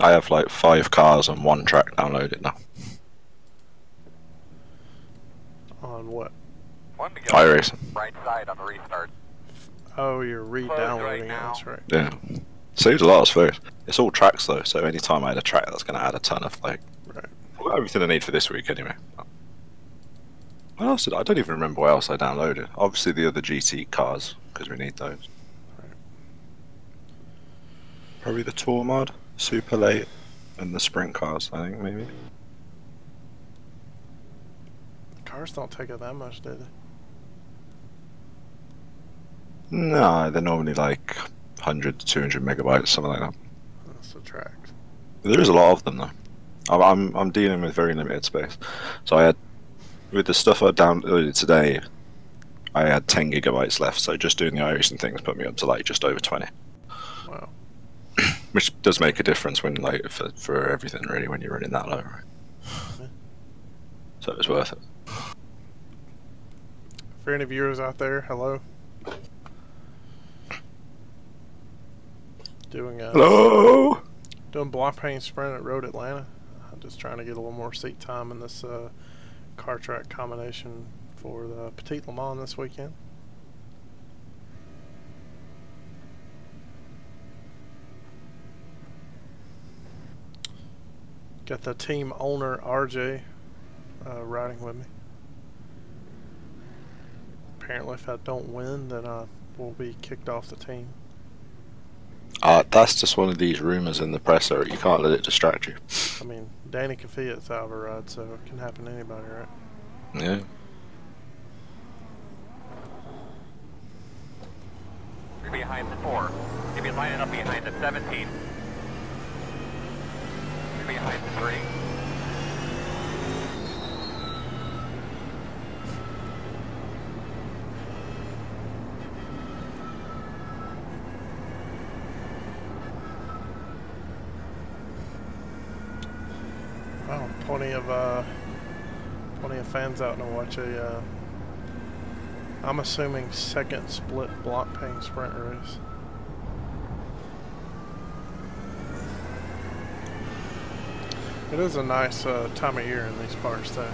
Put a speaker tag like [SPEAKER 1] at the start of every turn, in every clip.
[SPEAKER 1] I have like 5 cars and 1 track downloaded now.
[SPEAKER 2] On what?
[SPEAKER 1] iRacing.
[SPEAKER 3] Right side on the restart.
[SPEAKER 2] Oh, you're re-downloading
[SPEAKER 3] right
[SPEAKER 2] it,
[SPEAKER 3] now.
[SPEAKER 2] that's right.
[SPEAKER 1] Yeah. Saves a lot of space. It's all tracks though, so anytime I add a track, that's going to add a ton of like.
[SPEAKER 2] Right.
[SPEAKER 1] I've got everything I need for this week anyway. What else did I don't even remember what else I downloaded. Obviously the other GT cars, because we need those.
[SPEAKER 2] Right.
[SPEAKER 1] Probably the Tour mod, Super Late, and the Sprint cars, I think, maybe.
[SPEAKER 2] Cars don't take up that much, do they?
[SPEAKER 1] No, they're normally like 100 to 200 megabytes, something like that.
[SPEAKER 2] That's the tracks.
[SPEAKER 1] There is a lot of them though. I'm dealing with very limited space. So I had, with the stuff I downloaded today, I had 10 gigabytes left. So just doing the iRacing things put me up to like just over 20.
[SPEAKER 2] Wow.
[SPEAKER 1] Which does make a difference when like for everything really when you're running that low, right?
[SPEAKER 2] Yeah.
[SPEAKER 1] So it was worth it.
[SPEAKER 2] For any viewers out there, hello. Doing
[SPEAKER 1] Hello.
[SPEAKER 2] Doing Blancpain sprint at Road Atlanta. I'm just trying to get a little more seat time in this car track combination for the Petit Le Mans this weekend. Got the team owner RJ riding with me. Apparently, if I don't win, then I will be kicked off the team.
[SPEAKER 1] That's just one of these rumors in the press, or you can't let it distract you.
[SPEAKER 2] I mean, Danny Kvyat's out of a ride, so it can happen to anybody, right?
[SPEAKER 1] Yeah.
[SPEAKER 3] You're behind the 4. You'll be lining up behind the 17. You're behind the 3.
[SPEAKER 2] Wow, plenty of fans out to watch a I'm assuming second split Blancpain sprint race. It is a nice time of year in these parts though.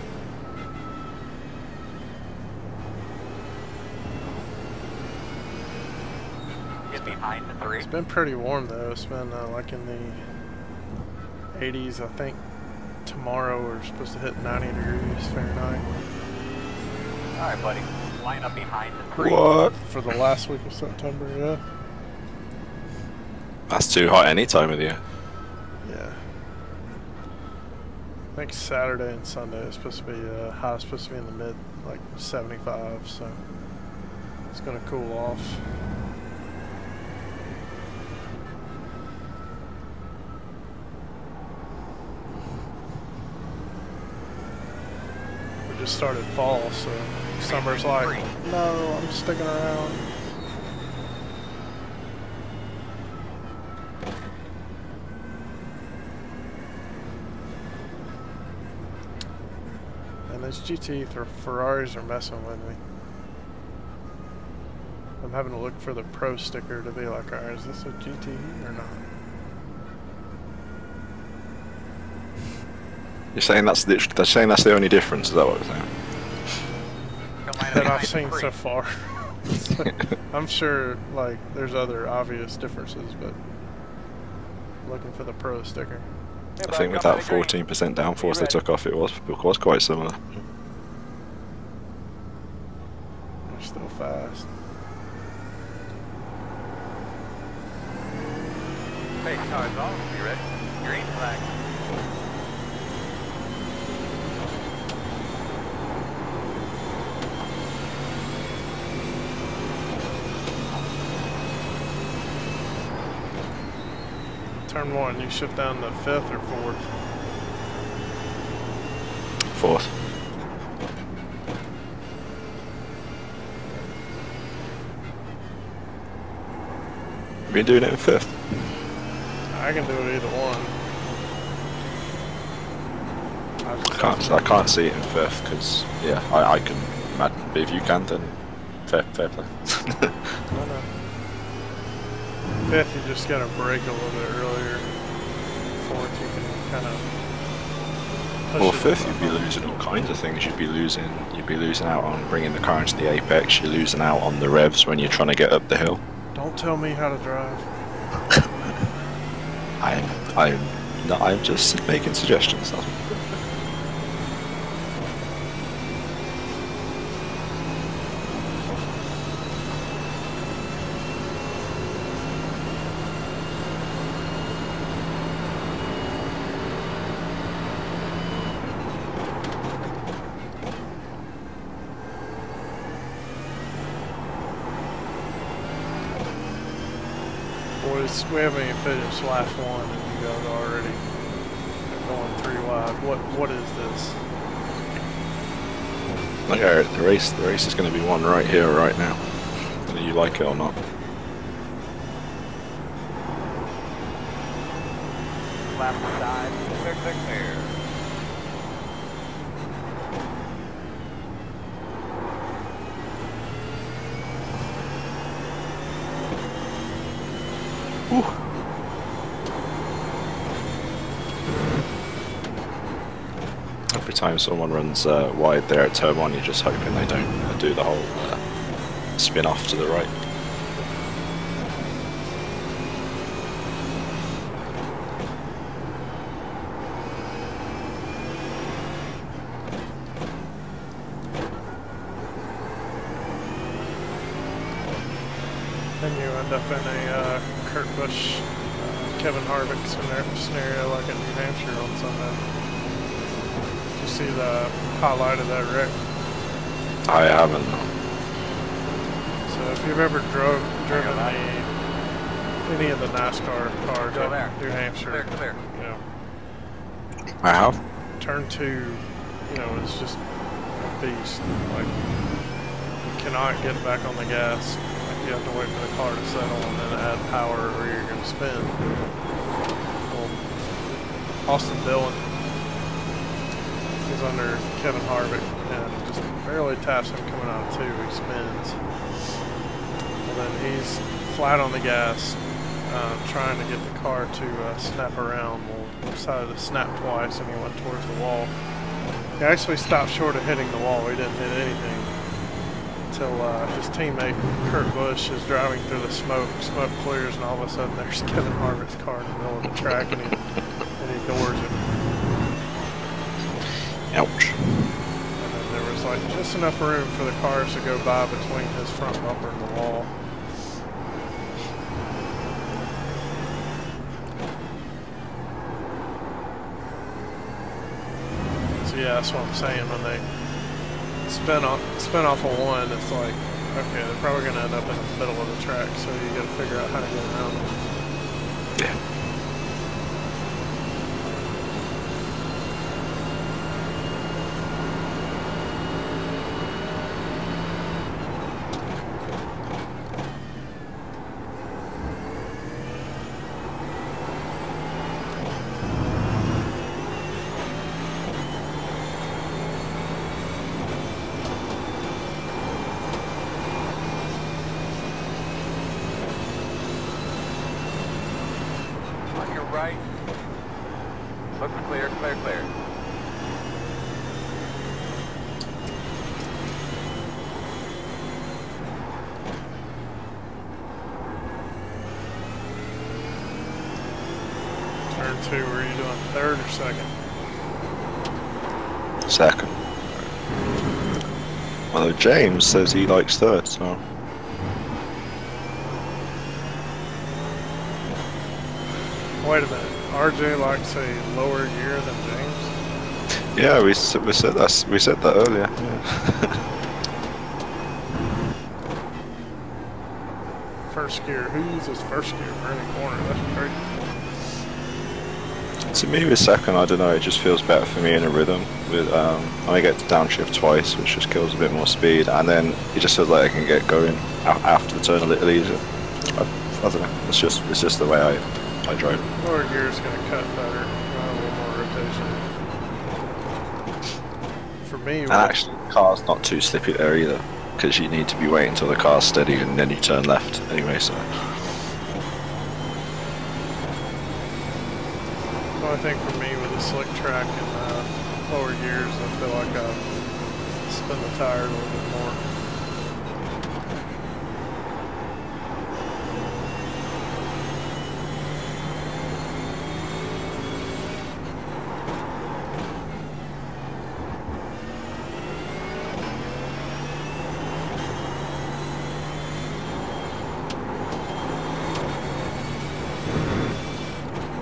[SPEAKER 3] Get behind the 3.
[SPEAKER 2] It's been pretty warm though. It's been like in the 80s, I think. Tomorrow we're supposed to hit 90 degrees Fahrenheit.
[SPEAKER 3] Alright, buddy. Line up behind the 3.
[SPEAKER 1] What?
[SPEAKER 2] For the last week of September, yeah.
[SPEAKER 1] That's too hot any time of the year.
[SPEAKER 2] Yeah. I think Saturday and Sunday is supposed to be high, supposed to be in the mid, like 75, so it's gonna cool off. We just started fall, so summer's like, no, I'm sticking around. And those GT Ferraris are messing with me. I'm having to look for the Pro sticker to be like, alright, is this a GT or not?
[SPEAKER 1] You're saying that's the only difference, is that what you're saying?
[SPEAKER 2] That I've seen so far. I'm sure like there's other obvious differences, but looking for the Pro sticker.
[SPEAKER 1] I think with that 14% downforce they took off, it was quite similar.
[SPEAKER 2] They're still fast.
[SPEAKER 3] Hey, car's off. You ready? Green flag.
[SPEAKER 2] Turn 1, you shift down to 5th or 4th?
[SPEAKER 1] 4th. Have you been doing it in 5th?
[SPEAKER 2] I can do it either one.
[SPEAKER 1] I can't see it in 5th because yeah, I can imagine. But if you can, then fair play.
[SPEAKER 2] No. 5th, you just gotta brake a little bit earlier before kind of.
[SPEAKER 1] Well, fifth, you'd be losing all kinds of things. You'd be losing out on bringing the car into the apex. You're losing out on the revs when you're trying to get up the hill.
[SPEAKER 2] Don't tell me how to drive.
[SPEAKER 1] I'm just making suggestions. That's all.
[SPEAKER 2] Boys, we haven't even finished lap 1 and you guys are already going 3 wide. What is this?
[SPEAKER 1] Okay, the race is going to be won right here, right now, whether you like it or not.
[SPEAKER 3] Lap 5, clear.
[SPEAKER 1] Every time someone runs wide there at turn 1, you're just hoping they don't do the whole spin off to the right.
[SPEAKER 2] Then you end up in a Kurt Busch, Kevin Harvick scenario like in New Hampshire on Sunday. Did you see the highlight of that wreck?
[SPEAKER 1] I haven't.
[SPEAKER 2] So if you've ever driven any of the NASCAR cars at New Hampshire,
[SPEAKER 3] Clear.
[SPEAKER 2] you know,
[SPEAKER 1] I have.
[SPEAKER 2] turn 2, you know, it's just a beast. Like, you cannot get back on the gas. Like, you have to wait for the car to settle and then add power or you're going to spin. Well, Austin Dillon is under Kevin Harvick and just barely taps him coming out of 2. He spins. And then he's flat on the gas, trying to get the car to snap around. Well, decided to snap twice and he went towards the wall. He actually stopped short of hitting the wall. He didn't hit anything until his teammate Kurt Busch is driving through the smoke. Smoke clears and all of a sudden there's Kevin Harvick's car in the middle of the track and he doors it.
[SPEAKER 1] Ouch.
[SPEAKER 2] And then there was like just enough room for the cars to go by between his front bumper and the wall. Yeah, that's what I'm saying. When they spin off of 1, it's like, okay, they're probably going to end up in the middle of the track, so you got to figure out how to get around them.
[SPEAKER 1] Yeah.
[SPEAKER 3] Right. Looks clear.
[SPEAKER 2] Turn 2, were you doing 3rd or 2nd?
[SPEAKER 1] 2nd. Although James says he likes 3rd, so.
[SPEAKER 2] Wait a minute. RJ likes a lower gear than James?
[SPEAKER 1] Yeah, we said that. We said that earlier. Yeah.
[SPEAKER 2] First gear. Who uses first gear for any corner? That's crazy.
[SPEAKER 1] To me, with 2nd, I don't know. It just feels better for me in a rhythm. With I get to downshift twice, which just kills a bit more speed, and then it just feels like I can get going after the turn a little easier. I don't know. It's just the way I drive.
[SPEAKER 2] Lower gear is going to cut better, a little more rotation. For me,
[SPEAKER 1] And actually, the car's not too slippy there either, because you need to be waiting until the car's steady and then you turn left anyway. So
[SPEAKER 2] The only thing for me with the slick track and lower gears, I feel like I spin the tire a little bit more.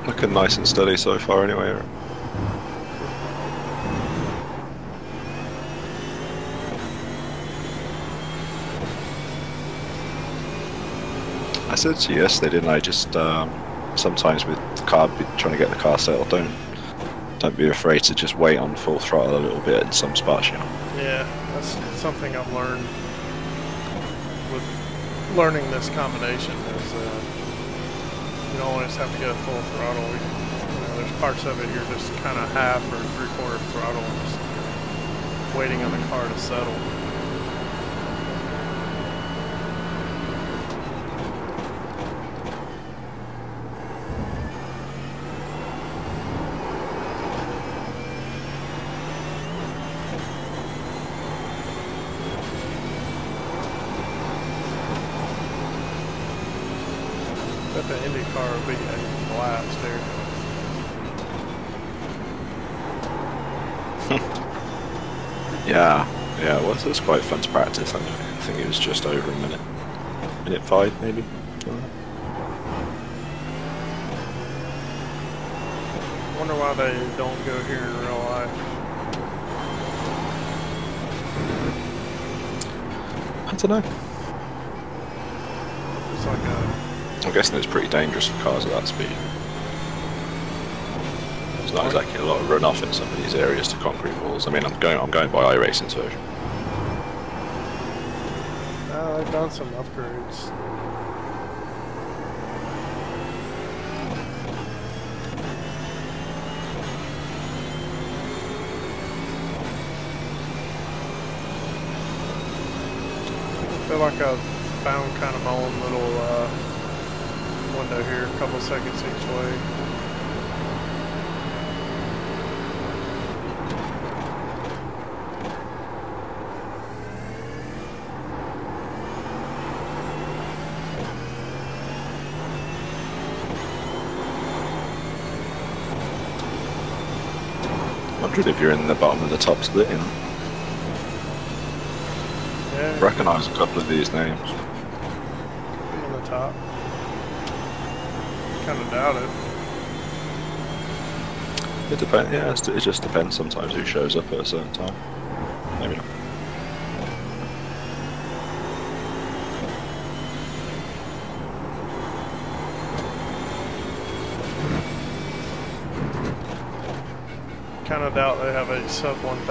[SPEAKER 1] Looking nice and steady so far anyway. I said to you yesterday, didn't I? Just sometimes with the car, trying to get the car settled, don't be afraid to just wait on full throttle a little bit in some spots, you know.
[SPEAKER 2] Yeah, that's something I've learned with learning this combination is you don't always have to go full throttle. You know, there's parts of it you're just kind of half or three-quarter throttle and just waiting on the car to settle. The Indy car will be a blast here.
[SPEAKER 1] Yeah, well, it was quite fun to practice. I think it was just over a minute. Minute 5 maybe.
[SPEAKER 2] Wonder why they don't go here in real life.
[SPEAKER 1] I don't know.
[SPEAKER 2] It's like a
[SPEAKER 1] I'm guessing it's pretty dangerous for cars at that speed. There's not exactly a lot of runoff in some of these areas to concrete walls. I mean, I'm going by iRacing's version.
[SPEAKER 2] they've done some upgrades. I feel like I've found kind of my own little window here, a couple seconds each way.
[SPEAKER 1] I wondered if you're in the bottom of the top split, you know.
[SPEAKER 2] Yeah.
[SPEAKER 1] Recognise a couple of these names.
[SPEAKER 2] Be in the top. Kind of doubt it.
[SPEAKER 1] It depends. Yeah, it just depends sometimes who shows up at a certain time. Maybe not.
[SPEAKER 2] Kind of doubt they have a sub 1000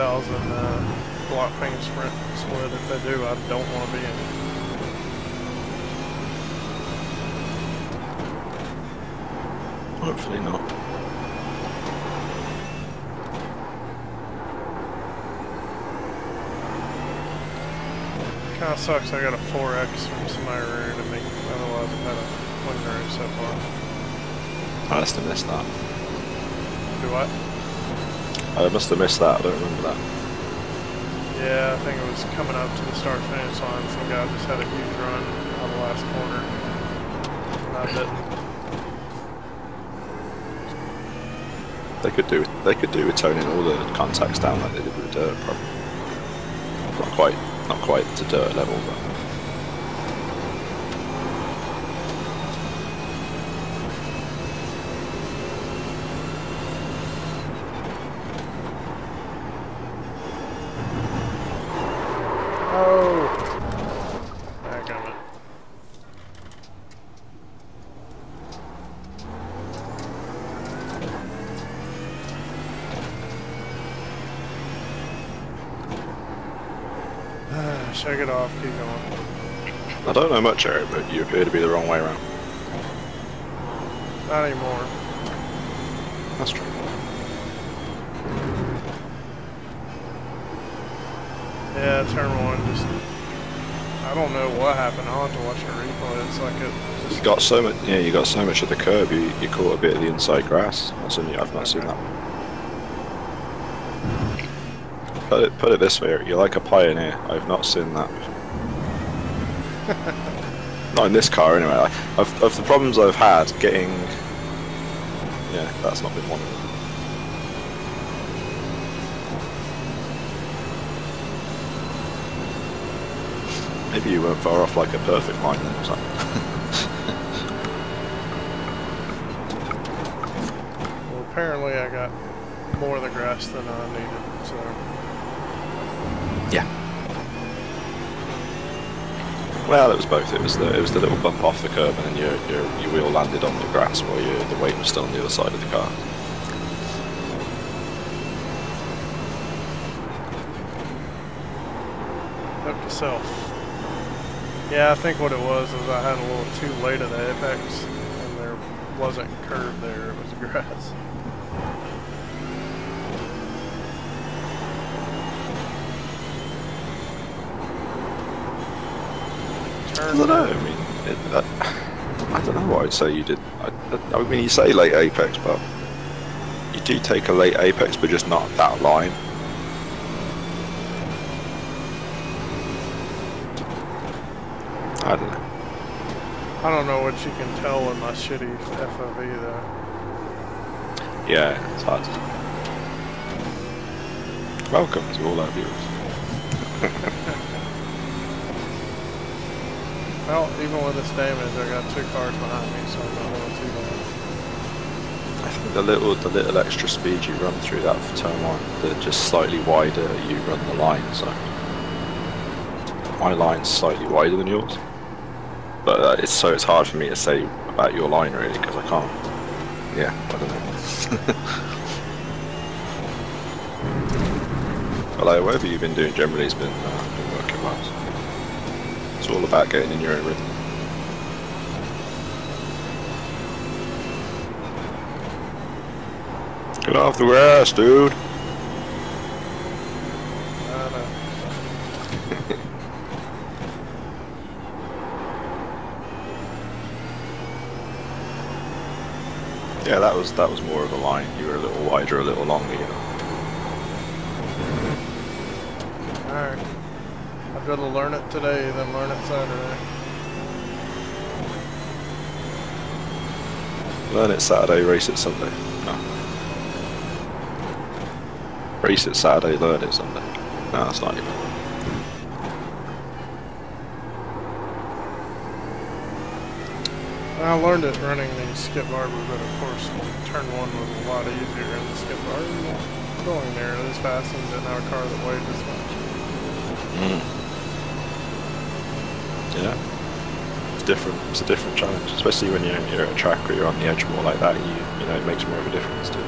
[SPEAKER 2] Blancpain sprint split. If they do, I don't want to be in it.
[SPEAKER 1] Hopefully not.
[SPEAKER 2] Kind of sucks I got a 4X from somebody rearing to me. Otherwise I've had a win race so far.
[SPEAKER 1] I must have missed that.
[SPEAKER 2] Do what?
[SPEAKER 1] I must have missed that. I don't remember that.
[SPEAKER 2] Yeah, I think it was coming up to the start-finish line. Some guy just had a huge run on the last corner. And I didn't.
[SPEAKER 1] They could do with toning all the contacts down like they did with dirt, probably. Not quite to dirt level, but.
[SPEAKER 2] Shake it off, keep going.
[SPEAKER 1] I don't know much, Eric, but you appear to be the wrong way around.
[SPEAKER 2] Not anymore.
[SPEAKER 1] That's true.
[SPEAKER 2] Yeah, turn one, just... I don't know what happened. I'll have to watch a replay. It's like it
[SPEAKER 1] You got so much. Yeah, you got so much of the curb. You caught a bit of the inside grass. That's only I've not seen that. Put it this way, you're like a pioneer. I've not seen that before. Not in this car anyway. Of the problems I've had getting, yeah, that's not been one of them. Maybe you weren't far off like a perfect line then, or something.
[SPEAKER 2] Well, apparently I got more of the grass than I needed, so.
[SPEAKER 1] Yeah. Well, it was both. It was the little bump off the curb, and then your wheel landed on the grass while the weight was still on the other side of the car.
[SPEAKER 2] Note to self. Yeah, I think what it was is I had a little too late of the apex, and there wasn't curb there, it was grass.
[SPEAKER 1] I don't know. I mean, I don't know what I'd say you did. I mean, you say late apex, but you do take a late apex, but just not that line. I don't know.
[SPEAKER 2] I don't know what you can tell in my shitty FOV though.
[SPEAKER 1] Yeah, it's hard to. Welcome to all our viewers.
[SPEAKER 2] Well, even with this damage, I got 2 cars behind me, so I'm not going too bad.
[SPEAKER 1] I think the little extra speed you run through that for turn 1, the just slightly wider you run the line. So my line's slightly wider than yours, but it's hard for me to say about your line really because I can't. Yeah, I don't know. But like, whatever you've been doing generally has been working well. So. It's all about getting in your own rhythm. Get off the grass, dude!
[SPEAKER 2] I know.
[SPEAKER 1] Yeah, that was more of a line. You were a little wider, a little longer, you know.
[SPEAKER 2] Alright. I'd rather learn it today than learn it Saturday.
[SPEAKER 1] Learn it Saturday, race it Sunday. No. Race it Saturday, learn it Sunday. No, that's not even.
[SPEAKER 2] I learned it running the skip arbor, but of course turn 1 was a lot easier in the skip arbor. Going there this fast and didn't have a car that weighed this much.
[SPEAKER 1] Yeah. It's different. It's a different challenge, especially when you're at a track where you're on the edge more like that. You know, it makes more of a difference too.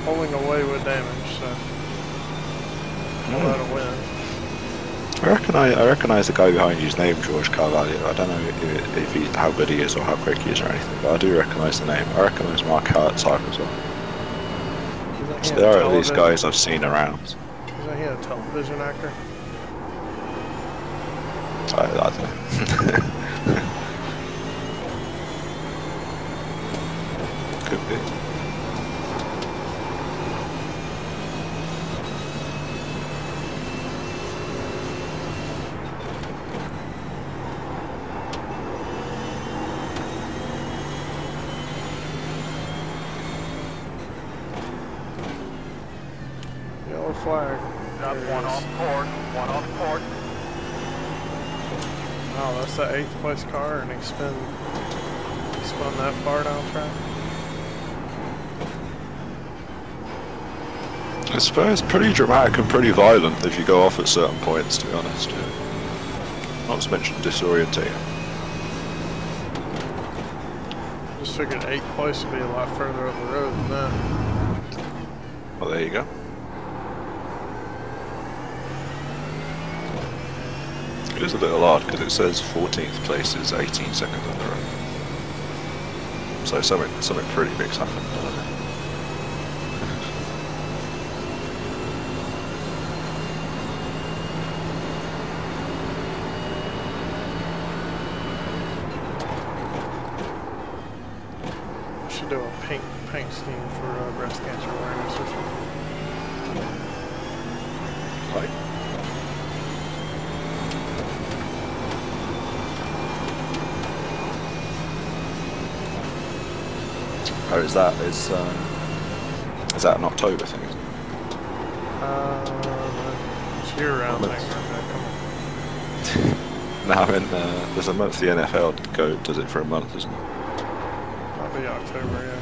[SPEAKER 2] Pulling away with damage, so without a win.
[SPEAKER 1] I recognise the guy behind you's name, George Carvalho. I don't know how good he is or how quick he is or anything, but I do recognise the name. I recognise Mark Hartzog as well. So there are these guys I've seen around.
[SPEAKER 2] Isn't he a television actor?
[SPEAKER 1] I don't know. Could be.
[SPEAKER 2] Oh, that's the 8th place car, and he spun that far down track.
[SPEAKER 1] I suppose it's pretty dramatic and pretty violent if you go off at certain points, to be honest. Yeah. Not to mention disorientating.
[SPEAKER 2] Just figured 8th place would be a lot further up the road than that.
[SPEAKER 1] Well, there you go. It is a little odd because it says 14th place is 18 seconds on the road. So something pretty big's happened.
[SPEAKER 2] Should do a paint scheme for breast cancer awareness or something.
[SPEAKER 1] Right. Oh, is that an October thing? Isn't it?
[SPEAKER 2] It's year-round thing.
[SPEAKER 1] No, I mean, there's a month the NFL does it for a month, isn't it?
[SPEAKER 2] Might be October, yeah.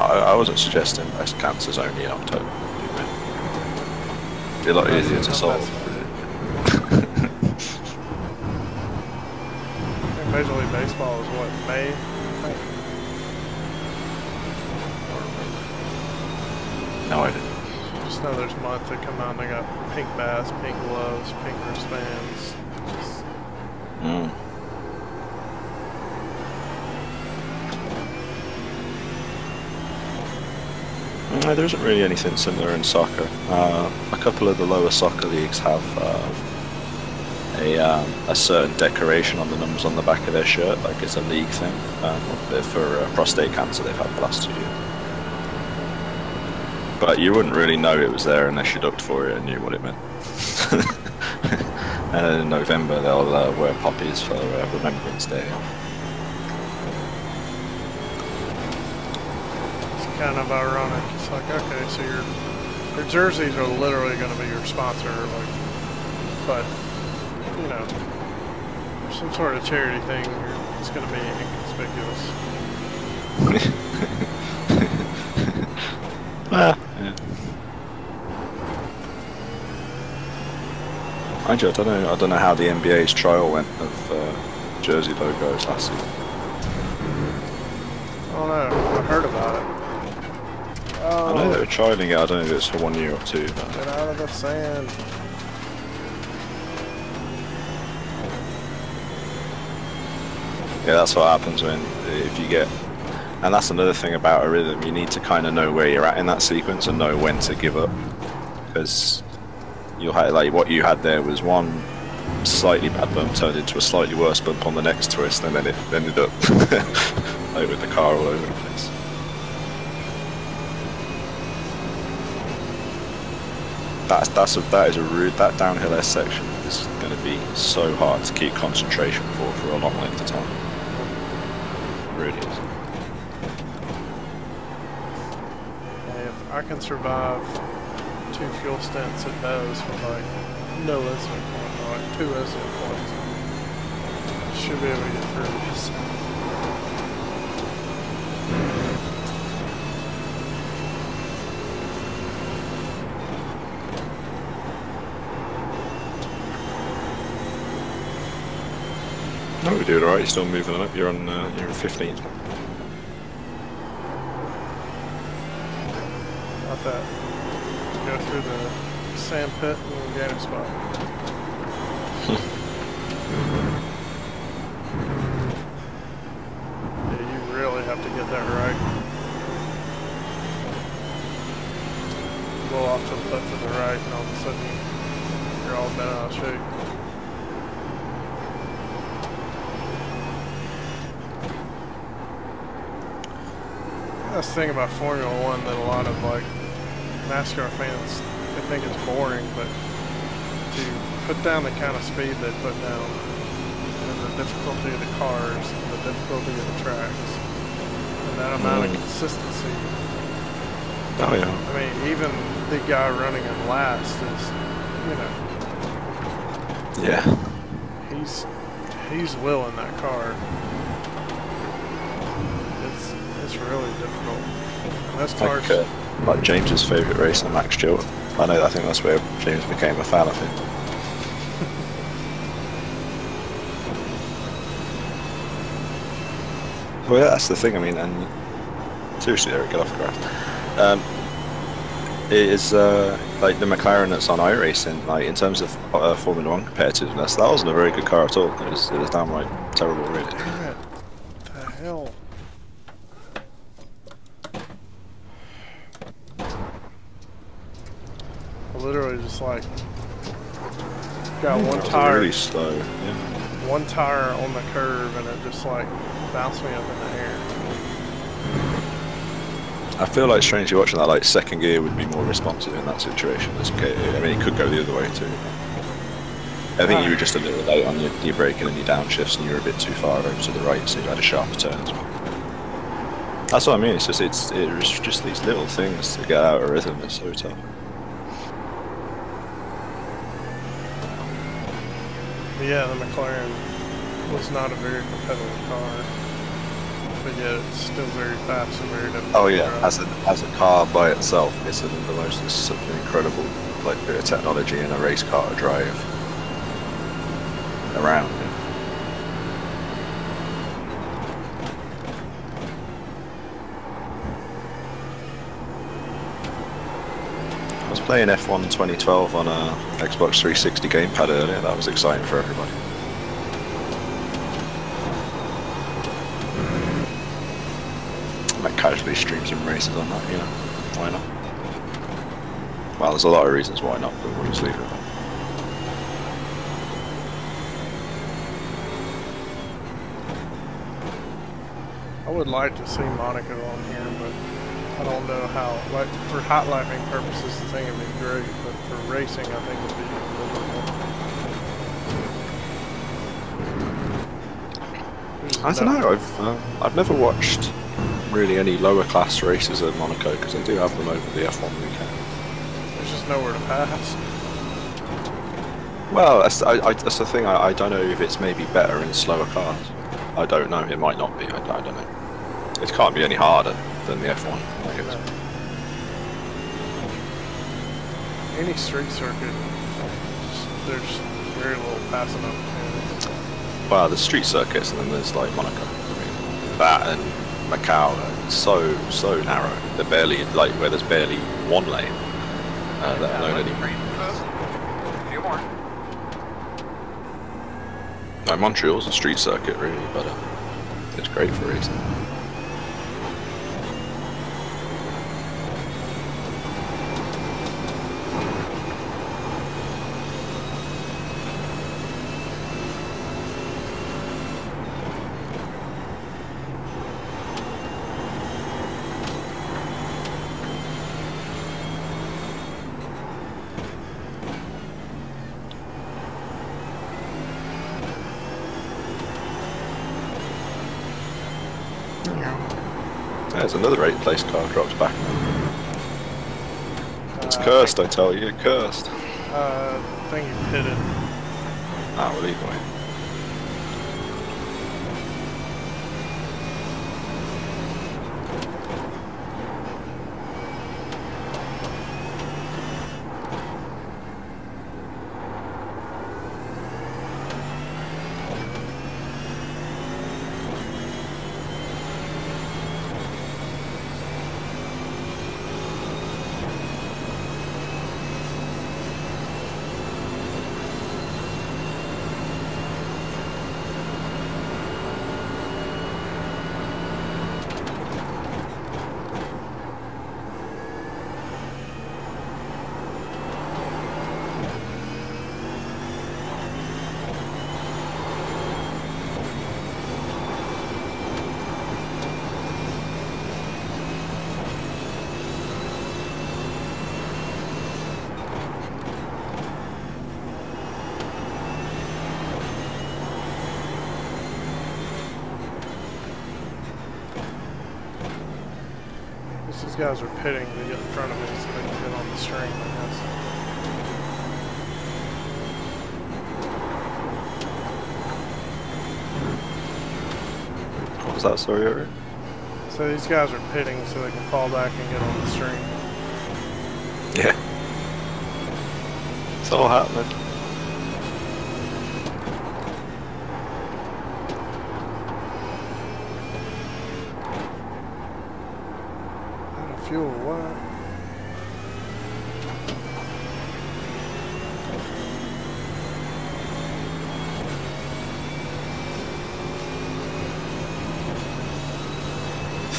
[SPEAKER 1] I wasn't suggesting breast cancer's only in October. It'd be a lot easier to solve.
[SPEAKER 2] Major League Baseball is what, May? I think.
[SPEAKER 1] No idea.
[SPEAKER 2] Just know there's months that come out and they got pink bats, pink gloves, pink wristbands. Just...
[SPEAKER 1] No, there isn't really anything similar in soccer. A couple of the lower soccer leagues have a certain decoration on the numbers on the back of their shirt, like it's a league thing. For prostate cancer they've had the last 2 years. But you wouldn't really know it was there unless you looked for it and knew what it meant. And then in November they'll wear poppies for Remembrance Day.
[SPEAKER 2] It's kind of ironic. It's like, okay, so your jerseys are literally going to be your sponsor, like, but you know, some sort of charity thing, it's going to be inconspicuous.
[SPEAKER 1] Yeah. Mind you, I don't know how the NBA's trial went of jersey logos last season.
[SPEAKER 2] I don't know. I heard about it. Oh.
[SPEAKER 1] I know they were trialing it. I don't know if it's for 1 year or 2. But...
[SPEAKER 2] Get out of the sand.
[SPEAKER 1] Yeah, that's what happens if you get, and that's another thing about a rhythm. You need to kind of know where you're at in that sequence and know when to give up, because you'll have, like, what you had there was one slightly bad bump turned into a slightly worse bump on the next twist, and then it ended up like with the car all over the place. That downhill S section is going to be so hard to keep concentration for a long length of time. It really is.
[SPEAKER 2] If I can survive 2 fuel stints at Bose with like no incident point, or like 2 incident points, I should be able to get through this.
[SPEAKER 1] No, we're doing alright, you're still moving on up, you're on 15th.
[SPEAKER 2] Not that. Go through the sand pit and gain a spot. Yeah, you really have to get that right. Go off to the left or the right, and all of a sudden you're all bent out of shape. That's the thing about Formula One that a lot of like NASCAR fans, they think it's boring, but to put down the kind of speed they put down, and the difficulty of the cars, and the difficulty of the tracks, and that amount of consistency.
[SPEAKER 1] Oh yeah.
[SPEAKER 2] I mean, even the guy running in last is, you know.
[SPEAKER 1] Yeah.
[SPEAKER 2] He's willing that car. It's really difficult. And this car's
[SPEAKER 1] Like James's favourite racer, Max Chilton. I think that's where James became a fan of him. Well, yeah, that's the thing. I mean, and seriously, Eric, get off the grass. It is like the McLaren that's on iRacing. Like in terms of Formula One competitiveness, that wasn't a very good car at all. It was downright terrible, really.
[SPEAKER 2] Damn it! What the hell? I literally just like got one tire.
[SPEAKER 1] Really slow. Yeah.
[SPEAKER 2] One tire on the curve, and it just like bounced me up in the air.
[SPEAKER 1] I feel like strangely watching that, like second gear would be more responsive in that situation. I mean, it could go the other way too. I think you were just a little late on your braking and your downshifts, and you were a bit too far over to the right, so you had a sharper turn as well. That's what I mean. It's just these little things to get out of rhythm. It's so tough.
[SPEAKER 2] But yeah, the McLaren was not a very competitive car. But yet it's still very fast and very difficult.
[SPEAKER 1] Oh yeah, as a car by itself, it's such an incredible like bit of technology in a race car to drive around. I was playing F1 2012 on a Xbox 360 gamepad earlier. That was exciting for everybody. Casually stream some races on that, you know, why not? Well, there's a lot of reasons why not, but we'll just leave it at that.
[SPEAKER 2] I would like to see Monaco on here, but I don't know how. Like for hot lapping purposes, the thing would be great, but for racing, I think it'd be miserable.
[SPEAKER 1] I don't know. I've never watched really any lower class races at Monaco because they do have them over the F1 weekend.
[SPEAKER 2] There's just nowhere to pass.
[SPEAKER 1] Well, that's the thing. I don't know if it's maybe better in slower cars. I don't know. It might not be. I don't know. It can't be any harder than the F1. I guess.
[SPEAKER 2] Any street circuit, there's very little passing opportunities.
[SPEAKER 1] Well, there's street circuits and then there's like Monaco. I mean, that and Macau are so narrow. They're barely like where there's barely one lane. Let alone any.
[SPEAKER 3] A few more.
[SPEAKER 1] No, Montreal's a street circuit really, but it's great for racing. There's another 8th place car drops back. It's cursed, I tell you, cursed.
[SPEAKER 2] I think you pitted.
[SPEAKER 1] Ah, well, either way.
[SPEAKER 2] These guys are pitting to get in front of me so they can get on the stream, I guess.
[SPEAKER 1] was that? Sorry, Eric?
[SPEAKER 2] So these guys are pitting so they can fall back and get on the stream.
[SPEAKER 1] Yeah. It's all happening.
[SPEAKER 2] Out of fuel, what?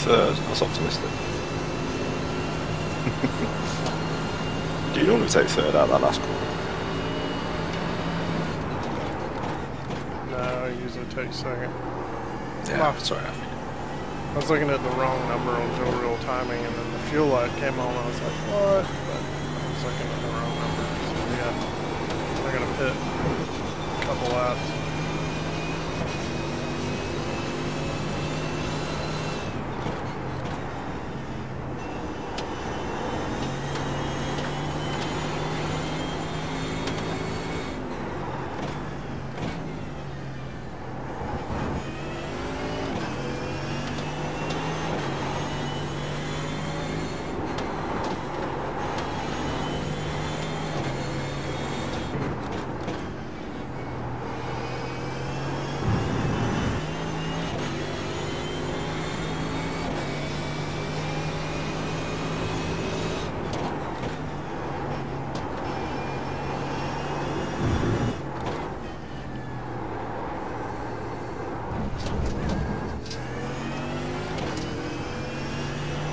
[SPEAKER 1] Third, that's optimistic. Do you normally take third out that last corner?
[SPEAKER 2] No, I usually take second.
[SPEAKER 1] Yeah, sorry.
[SPEAKER 2] I was looking at the wrong number on dual reel timing, and then the fuel light came on, and I was like, what? But I was looking at the wrong number. So yeah, they're gonna pit a couple laps.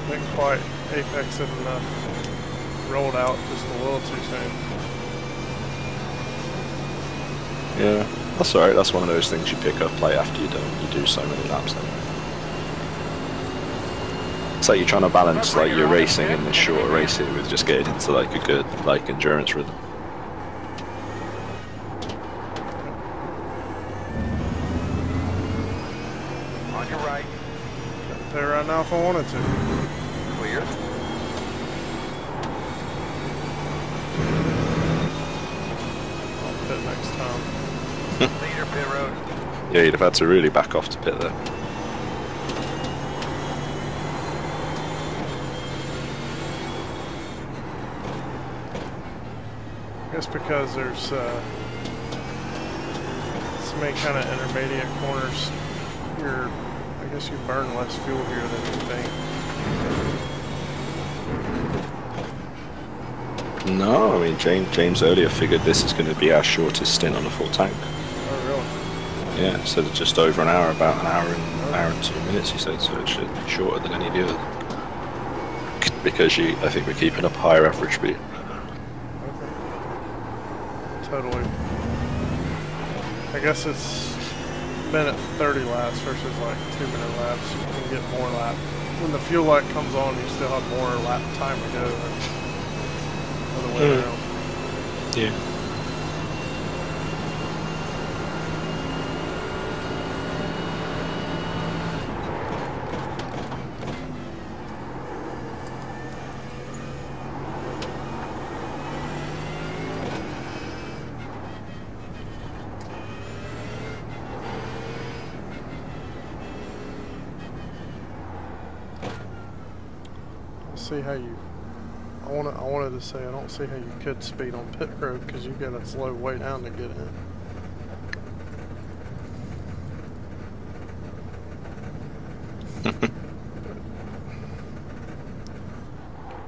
[SPEAKER 2] Didn't quite apex it enough. Rolled out just a little too soon.
[SPEAKER 1] Yeah, that's alright. That's one of those things you pick up like after you do so many laps. Anyway. It's like you're trying to balance like your racing in this shorter race here with just getting into like a good like endurance rhythm.
[SPEAKER 3] On your right.
[SPEAKER 2] There right now if I wanted to.
[SPEAKER 3] Clear.
[SPEAKER 2] I'll pit next time.
[SPEAKER 3] Leader pit road.
[SPEAKER 1] Yeah, you'd have had to really back off to pit there.
[SPEAKER 2] I guess because there's so many kind of intermediate corners, I guess you burn less fuel here than you think.
[SPEAKER 1] No, I mean James earlier figured this is going to be our shortest stint on a full tank.
[SPEAKER 2] Oh really?
[SPEAKER 1] Yeah, so just over an hour, about an hour and 2 minutes. He said, so it should be shorter than any of the others. Because I think we're keeping up higher average speed.
[SPEAKER 2] Totally. I guess it's minute 30 laps versus like 2 minute laps. You can get more lap. When the fuel light comes on, you still have more lap time to go than the other way around.
[SPEAKER 1] Yeah.
[SPEAKER 2] See how you. I wanted to say I don't see how you could speed on pit road because you got to slow way down to get in.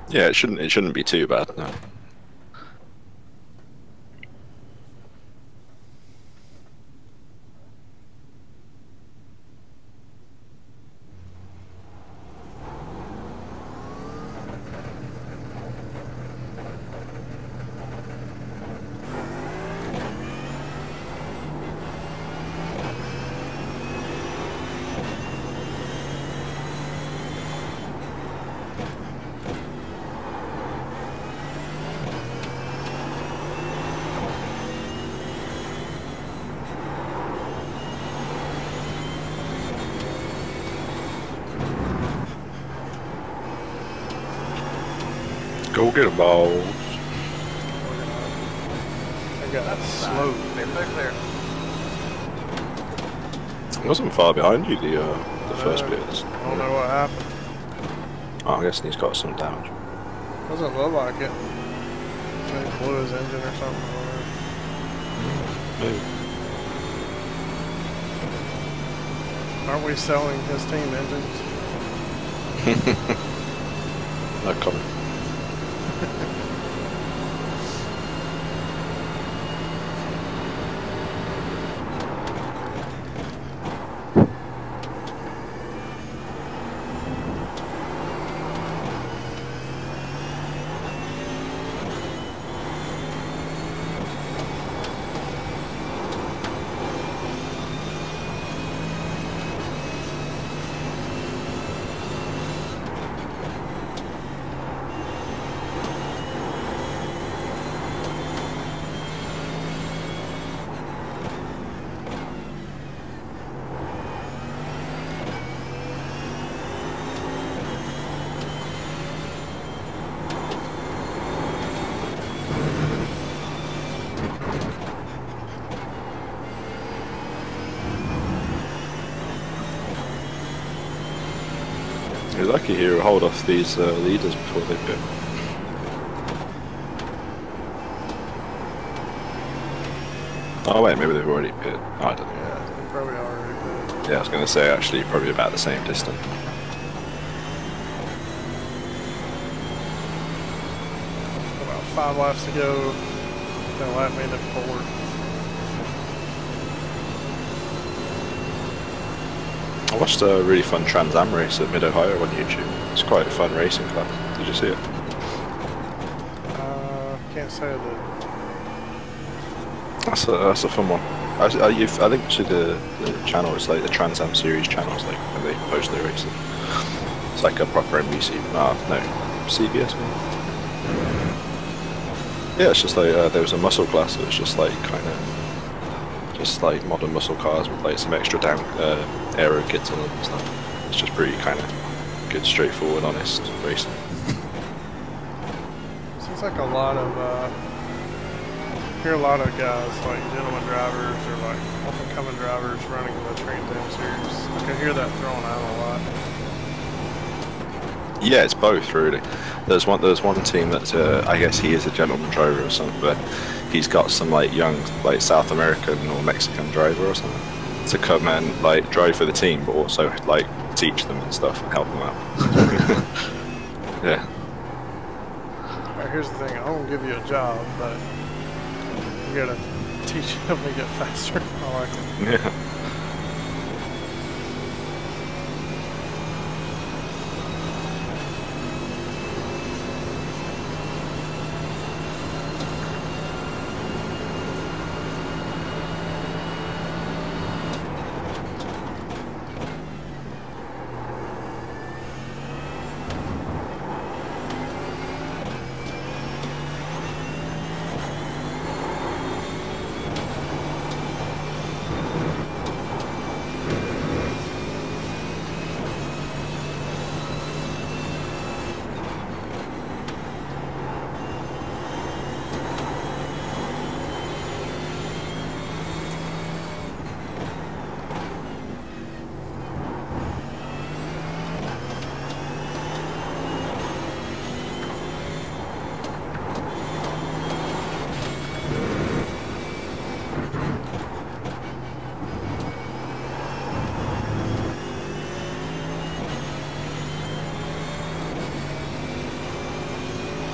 [SPEAKER 1] Yeah, it shouldn't be too bad. No. Go get 'em, balls.
[SPEAKER 2] I got slow.
[SPEAKER 3] They're clear.
[SPEAKER 1] It wasn't far behind you, the first
[SPEAKER 2] know.
[SPEAKER 1] bit.
[SPEAKER 2] I don't know what happened.
[SPEAKER 1] Oh, I'm guessing he's got some damage.
[SPEAKER 2] Doesn't look like it. Maybe blew his engine or something. I don't know.
[SPEAKER 1] Maybe.
[SPEAKER 2] Aren't we selling his team engines?
[SPEAKER 1] No comment. You're lucky here to hold off these leaders before they pit. Oh wait, maybe they've already pit. Oh, I don't know.
[SPEAKER 2] Yeah, they probably already did.
[SPEAKER 1] Yeah, I was going to say actually probably about the same distance.
[SPEAKER 2] About 5 laps to go. They'll lap me at 4.
[SPEAKER 1] I watched a really fun Trans Am race at Mid-Ohio on YouTube. It's quite a fun racing class. Did you see it?
[SPEAKER 2] Can't say I did.
[SPEAKER 1] That's a fun one. I think to the channel. It's like the Trans Am series channels, like when they post their races. It's like a proper NBC. No, CBS maybe. Yeah, it's just like there was a muscle class that was just like kind of just like modern muscle cars with like some extra down aero kits on them and stuff. It's just pretty kind of good, straightforward, honest racing.
[SPEAKER 2] Seems like a lot of hear a lot of guys like gentleman drivers or like up and coming drivers running the Trans Am series. Like I hear that thrown out a lot.
[SPEAKER 1] Yeah, it's both really. There's one team that I guess he is a gentleman driver or something, but he's got some like young like South American or Mexican driver or something to come and like drive for the team, but also like teach them and stuff and help them out. Yeah.
[SPEAKER 2] Alright, here's the thing. I won't give you a job, but you gotta teach them to get faster. I like it.
[SPEAKER 1] Yeah.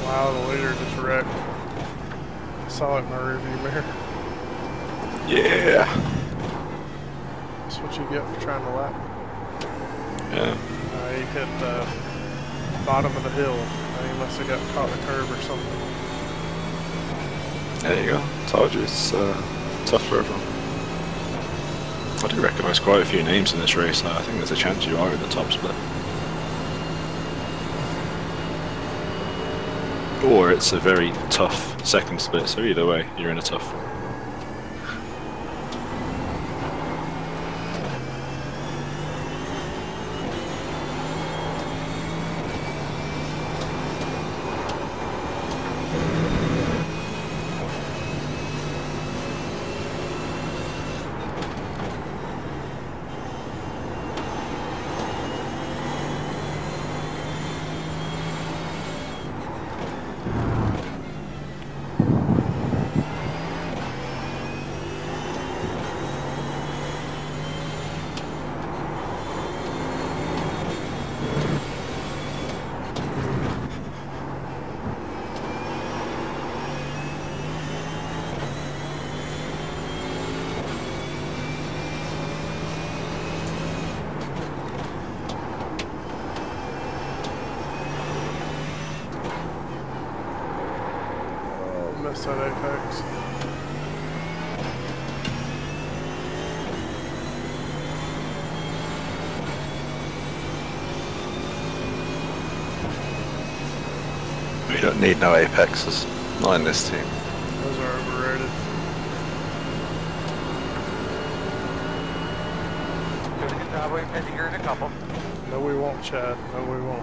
[SPEAKER 2] Wow, the leader just wrecked. I saw it in my rearview mirror.
[SPEAKER 1] Yeah.
[SPEAKER 2] That's what you get for trying to lap.
[SPEAKER 1] Yeah.
[SPEAKER 2] He hit the bottom of the hill. He must have got caught in a curve or something.
[SPEAKER 1] There you go. Told you it's tough for everyone. I do recognise quite a few names in this race. I think there's a chance you are in the top split. Or it's a very tough second split, so either way, you're in a tough one. don't need no Apexes. Not in this team.
[SPEAKER 2] Those are overrated.
[SPEAKER 3] Doing a good job, we've been here in a couple.
[SPEAKER 2] No, we won't, Chad. No, we won't.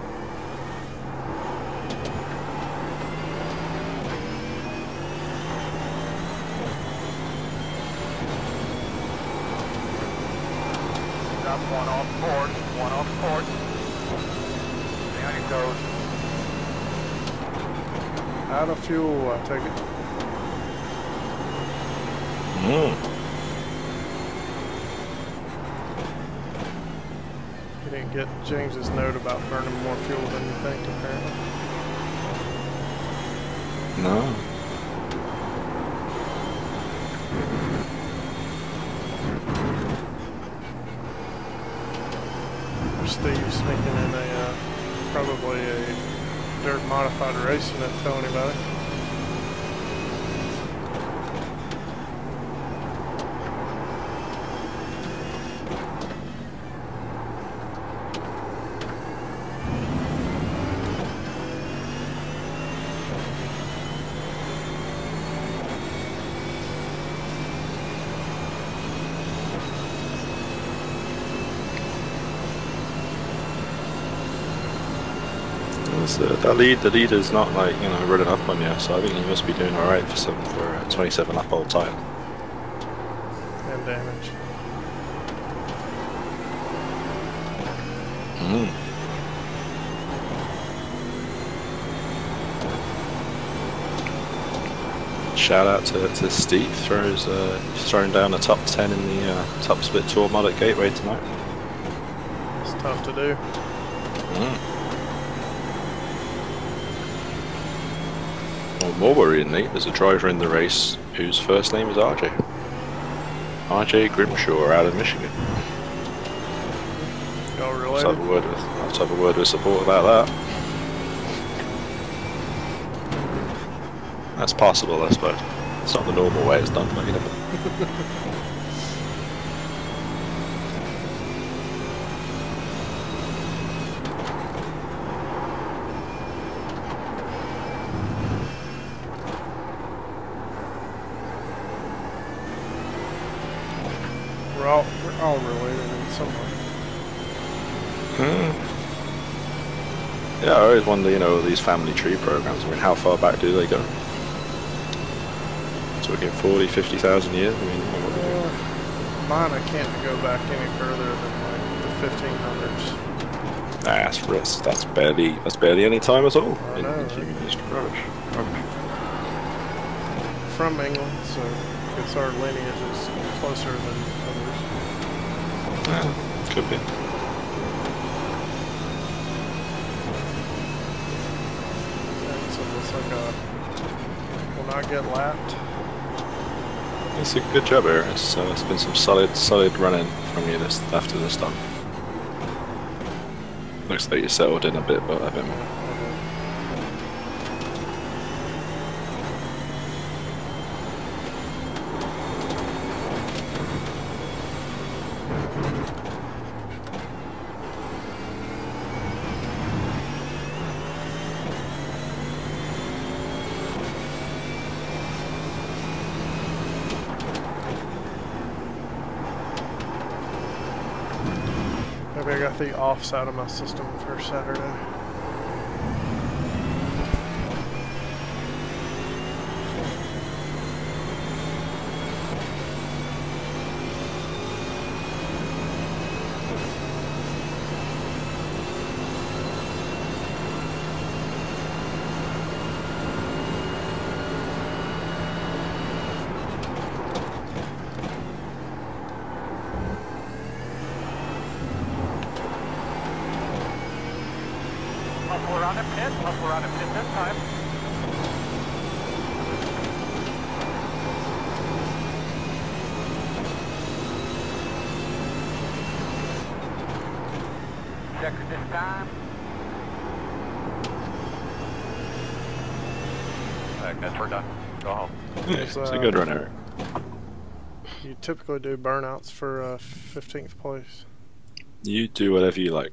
[SPEAKER 3] Drop one off board, one off board. Behind you goes.
[SPEAKER 2] Out of fuel, I take it. You didn't get James's note about burning more fuel than you think, apparently.
[SPEAKER 1] No.
[SPEAKER 2] Steve's sneaking in a probably a dirt modified race and didn't tell anybody.
[SPEAKER 1] The leader's not like, you know, running up on you, so I think you must be doing alright for a 27 lap old tyre.
[SPEAKER 2] And damage.
[SPEAKER 1] Shout out to Steve, throwing down a top 10 in the Top Split Tour mod at Gateway tonight.
[SPEAKER 2] It's tough to do.
[SPEAKER 1] Well, more worryingly, there's a driver in the race whose first name is RJ. RJ Grimshaw out of Michigan.
[SPEAKER 2] Y'all related?
[SPEAKER 1] Let's have a word with support about that. That's possible, I suppose. It's not the normal way it's done, but you know.
[SPEAKER 2] We're all related in some way.
[SPEAKER 1] Yeah, I always wonder, you know, these family tree programs, I mean, how far back do they go? Talking 40, 50,000 years? I mean, what are we doing?
[SPEAKER 2] Mine, I can't go back any further than like the 1500s.
[SPEAKER 1] That's barely any time at all.
[SPEAKER 2] I know,
[SPEAKER 1] Human history. Rubbish.
[SPEAKER 2] From England, so it's our lineage is closer than others.
[SPEAKER 1] Yeah, could be.
[SPEAKER 2] So it looks like will not get lapped.
[SPEAKER 1] It's a good job, Aaron. It's been some solid running from you after this done. Looks like you settled in a bit more.
[SPEAKER 2] Maybe I got the offs out of my system for Saturday.
[SPEAKER 3] Muscle around a pit this time. Checker this time. Alright, guys, we're done. Go home.
[SPEAKER 1] Yeah, it's a good run, Eric.
[SPEAKER 2] You typically do burnouts for 15th place.
[SPEAKER 1] You do whatever you like.